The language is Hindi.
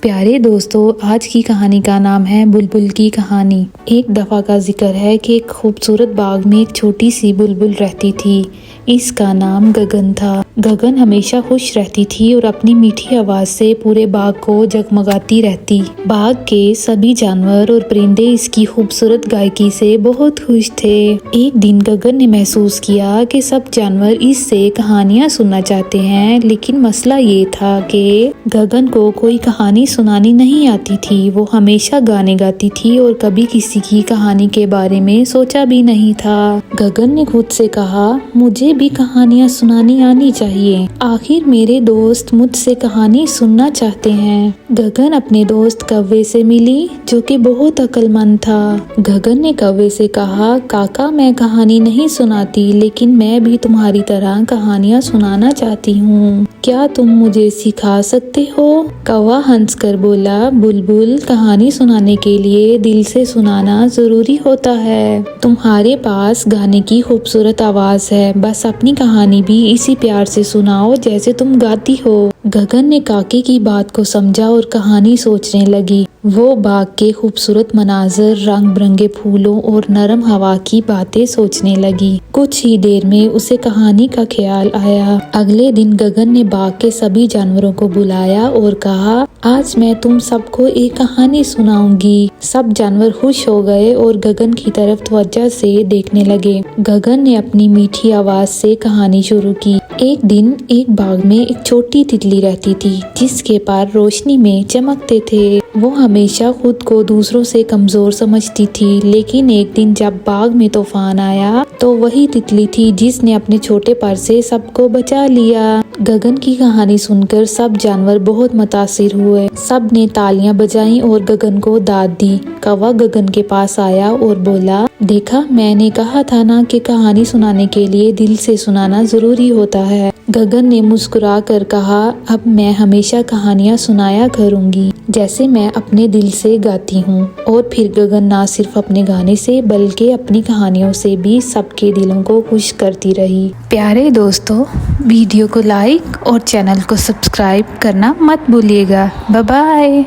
प्यारे दोस्तों, आज की कहानी का नाम है बुलबुल की कहानी। एक दफ़ा का जिक्र है कि एक खूबसूरत बाग में एक छोटी सी बुलबुल रहती थी। इसका नाम गगन था। गगन हमेशा खुश रहती थी और अपनी मीठी आवाज़ से पूरे बाग को जगमगाती रहती। बाग के सभी जानवर और परिंदे इसकी खूबसूरत गायकी से बहुत खुश थे। एक दिन गगन ने महसूस किया कि सब जानवर इससे कहानियाँ सुनना चाहते हैं, लेकिन मसला ये था कि गगन को कोई कहानी सुनानी नहीं आती थी। वो हमेशा गाने गाती थी और कभी किसी की कहानी के बारे में सोचा भी नहीं था। गगन ने खुद से कहा, मुझे भी कहानियाँ सुनानी आनी चाहिए। आखिर मेरे दोस्त मुझसे कहानी सुनना चाहते हैं। गगन अपने दोस्त कौवे से मिली, जो कि बहुत अक्लमंद था। गगन ने कौवे से कहा, काका मैं कहानी नहीं सुनाती, लेकिन मैं भी तुम्हारी तरह कहानियाँ सुनाना चाहती हूँ। क्या तुम मुझे सिखा सकते हो? कौवा हंस कर बोला, बुलबुल कहानी सुनाने के लिए दिल से सुनाना जरूरी होता है। तुम्हारे पास गाने की खूबसूरत आवाज है, बस अपनी कहानी भी इसी प्यार से सुनाओ जैसे तुम गाती हो। गगन ने काके की बात को समझा और कहानी सोचने लगी। वो बाग के खूबसूरत मनाजर, रंग बिरंगे फूलों और नरम हवा की बातें सोचने लगी। कुछ ही देर में उसे कहानी का ख्याल आया। अगले दिन गगन ने बाग के सभी जानवरों को बुलाया और कहा, आज मैं तुम सबको एक कहानी सुनाऊंगी। सब जानवर खुश हो गए और गगन की तरफ तवज्जो से देखने लगे। गगन ने अपनी मीठी आवाज से कहानी शुरू की। एक दिन एक बाग में एक छोटी तितली रहती थी, जिसके पर रोशनी में चमकते थे। वो हमेशा खुद को दूसरों से कमजोर समझती थी, लेकिन एक दिन जब बाग में तूफान आया तो वही तितली थी जिसने अपने छोटे पर से सबको बचा लिया। गगन की कहानी सुनकर सब जानवर बहुत मुतासिर हुए। सब ने तालियां बजाई और गगन को दाद दी। कौवा गगन के पास आया और बोला, देखा मैंने कहा था ना कि कहानी सुनाने के लिए दिल से सुनाना जरूरी होता है। गगन ने मुस्कुरा कर कहा, अब मैं हमेशा कहानियाँ सुनाया करूँगी जैसे मैं अपने दिल से गाती हूँ। और फिर गगन ना सिर्फ अपने गाने से बल्कि अपनी कहानियों से भी सबके दिलों को खुश करती रही। प्यारे दोस्तों, वीडियो को लाइक और चैनल को सब्सक्राइब करना मत भूलिएगा। Bye bye.